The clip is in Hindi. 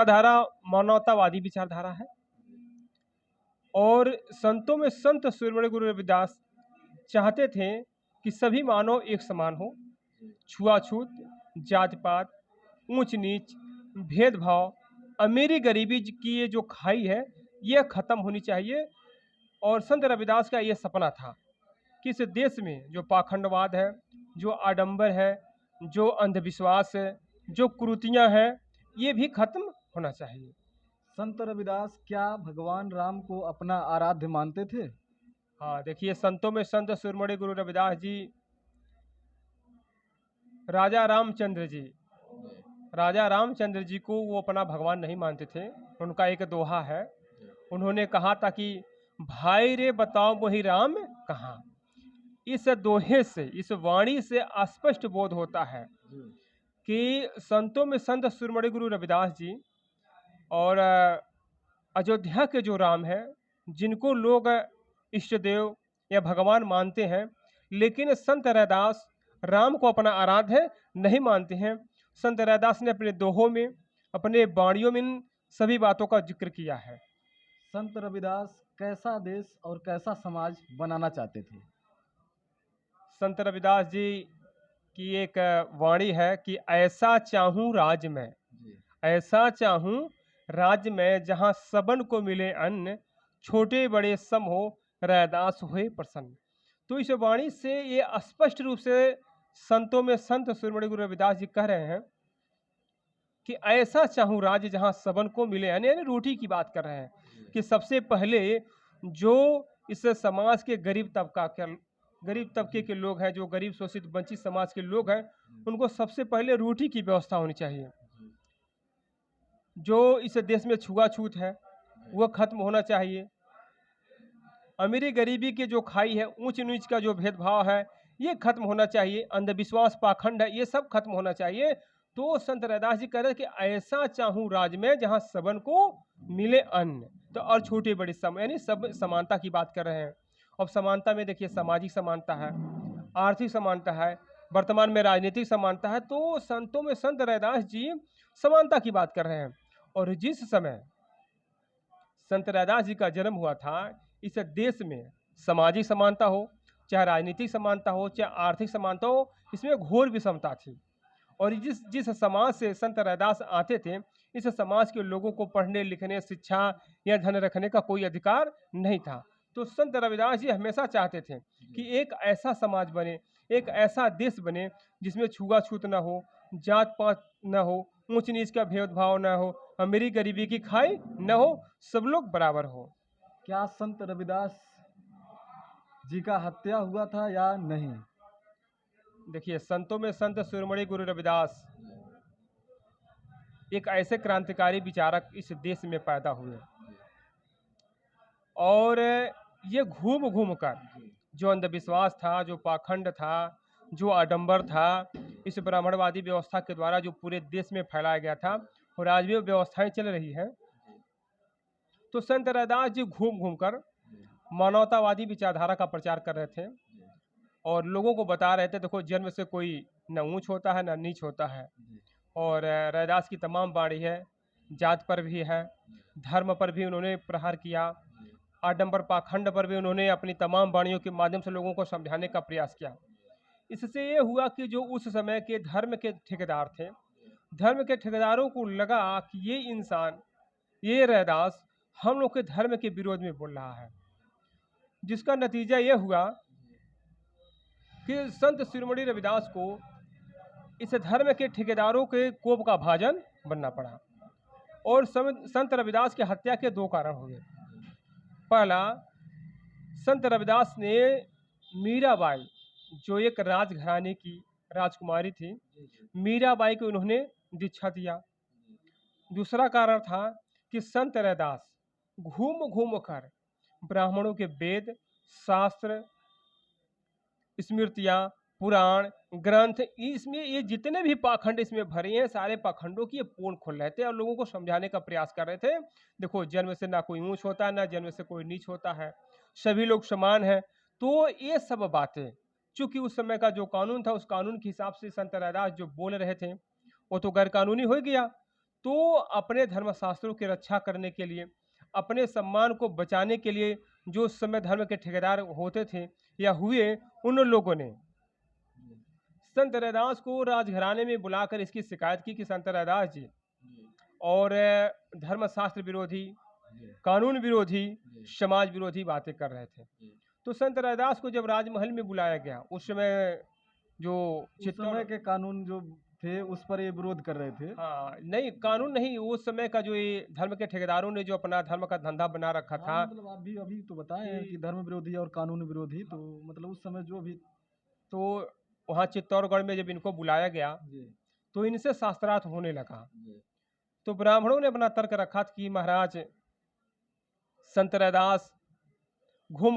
धारा मानवतावादी विचारधारा है। और संतों में संत शिरोमणि गुरु रविदास चाहते थे कि सभी मानव एक समान हो, छुआछूत, जाति पात, ऊंच नीच, भेदभाव, अमीरी गरीबी की ये जो खाई है ये खत्म होनी चाहिए। और संत रविदास का ये सपना था कि इस देश में जो पाखंडवाद है, जो आडंबर है, जो अंधविश्वास है, जो कुरीतियां हैं, ये भी खत्म होना चाहिए। संत रविदास क्या भगवान राम को अपना आराध्य मानते थे? हाँ, देखिए, संतों में संत शिरोमणि गुरु रविदास जी राजा रामचंद्र जी राजा रामचंद्र जी को वो अपना भगवान नहीं मानते थे। उनका एक दोहा है, उन्होंने कहा था कि भाई रे बताओ वही राम कहाँ। इस दोहे से, इस वाणी से स्पष्ट बोध होता है कि संतों में संत शिरोमणि गुरु रविदास जी और अयोध्या के जो राम है, जिनको लोग इष्ट देव या भगवान मानते हैं, लेकिन संत रैदास राम को अपना आराध्य नहीं मानते हैं। संत रैदास ने अपने दोहों में, अपने वाणियों में इन सभी बातों का जिक्र किया है। संत रविदास कैसा देश और कैसा समाज बनाना चाहते थे? संत रविदास जी की एक वाणी है कि ऐसा चाहूं राज में, ऐसा चाहूं राज्य में, जहां सबन को मिले अन्न, छोटे बड़े सम हो, रैदास हुए प्रसन्न। तो इस वाणी से ये स्पष्ट रूप से संतों में संत शिरोमणि गुरु रविदास जी कह रहे हैं कि ऐसा चाहूं राज्य जहां सबन को मिले अन्न, यानी रोटी की बात कर रहे हैं कि सबसे पहले जो इस समाज के गरीब तबके के लोग हैं, जो गरीब शोषित वंचित समाज के लोग हैं, उनको सबसे पहले रोटी की व्यवस्था होनी चाहिए। जो इस देश में छुआछूत है वो खत्म होना चाहिए। अमीरी गरीबी की जो खाई है, ऊंच नीच का जो भेदभाव है, ये खत्म होना चाहिए। अंधविश्वास, पाखंड है, ये सब खत्म होना चाहिए। तो संत रैदास जी कह रहे कि ऐसा चाहूं राज में जहां सबन को मिले अन्न, तो और छोटे बड़े सम, यानी सब समानता की बात कर रहे हैं। अब समानता में देखिए, सामाजिक समानता है, आर्थिक समानता है, वर्तमान में राजनीतिक समानता है। तो संतों में संत रैदास जी समानता की बात कर रहे हैं। और जिस समय संत रैदास जी का जन्म हुआ था, इस देश में सामाजिक समानता हो, चाहे राजनीतिक समानता हो, चाहे आर्थिक समानता हो, इसमें घोर विषमता थी। और जिस जिस समाज से संत रैदास आते थे, इस समाज के लोगों को पढ़ने लिखने, शिक्षा या धन रखने का कोई अधिकार नहीं था। तो संत रविदास जी हमेशा चाहते थे कि एक ऐसा समाज बने, एक ऐसा देश बने जिसमें छुआछूत न हो, जात पात न हो, ऊंच नीच का भेदभाव न हो, अमीरी गरीबी की खाई न हो, सब लोग बराबर हो। क्या संत रविदास जी का हत्या हुआ था या नहीं? देखिए, संतों में संत शिरोमणि गुरु रविदास एक ऐसे क्रांतिकारी विचारक इस देश में पैदा हुए, और ये घूम घूम कर जो अंधविश्वास था, जो पाखंड था, जो आडंबर था, इस ब्राह्मणवादी व्यवस्था के द्वारा जो पूरे देश में फैलाया गया था, और आज भी वो व्यवस्थाएं चल रही हैं। तो संत रैदास जी घूम घूम कर मानवतावादी विचारधारा का प्रचार कर रहे थे और लोगों को बता रहे थे, देखो, जन्म से कोई न ऊंच होता है न नीच होता है। और रैदास की तमाम वाणी है, जात पर भी है, धर्म पर भी उन्होंने प्रहार किया, आडंबर पाखंड पर भी उन्होंने अपनी तमाम वाणियों के माध्यम से लोगों को समझाने का प्रयास किया। इससे ये हुआ कि जो उस समय के धर्म के ठेकेदार थे, धर्म के ठेकेदारों को लगा कि ये इंसान, ये रैदास हम लोग के धर्म के विरोध में बोल रहा है, जिसका नतीजा ये हुआ कि संत शिरोमणि रविदास को इस धर्म के ठेकेदारों के कोप का भाजन बनना पड़ा। और संत रविदास की हत्या के दो कारण हुए। पहला, संत रविदास ने मीराबाई, जो एक राजघराने की राजकुमारी थी, मीराबाई को उन्होंने दीक्षा दिया। दूसरा कारण था कि संत रैदास घूम घूम कर ब्राह्मणों के वेद, शास्त्र, स्मृतियाँ, पुराण, ग्रंथ, इसमें ये जितने भी पाखंड इसमें भरे हैं, सारे पाखंडों की ये पोल खोल रहे थे और लोगों को समझाने का प्रयास कर रहे थे। देखो, जन्म से ना कोई ऊंच होता है, ना जन्म से कोई नीच होता है, सभी लोग समान हैं। तो ये सब बातें, चूंकि उस समय का जो कानून था, उस कानून के हिसाब से संत रैदास जो बोल रहे थे वो तो गैर कानूनी हो गया। तो अपने धर्मशास्त्रों की रक्षा करने के लिए, अपने सम्मान को बचाने के लिए जो उस समय धर्म के ठेकेदार होते थे या हुए, उन लोगों ने संत रैदास को राजघराने में बुलाकर इसकी शिकायत की कि संत रैदास जी और धर्मशास्त्र विरोधी, कानून विरोधी, समाज विरोधी बातें कर रहे थे। तो संत रैदास को जब राजमहल में बुलाया गया, उस समय जो उस समय चित्तौड़ के कानून जो थे उस पर ये विरोध कर रहे थे। हाँ, नहीं कानून नहीं, उस समय का जो ये धर्म के ठेकेदारों ने जो अपना धर्म का धंधा बना रखा था, हाँ, मतलब अभी अभी तो बताए हैं कि धर्म विरोधी और कानून विरोधी, तो मतलब उस समय जो भी तो वहाँ चित्तौड़गढ़ में जब इनको बुलाया गया जी तो इनसे शास्त्रार्थ होने लगा। जी तो ब्राह्मणों ने अपना तर्क रखा कि महाराज संत रैदास घूम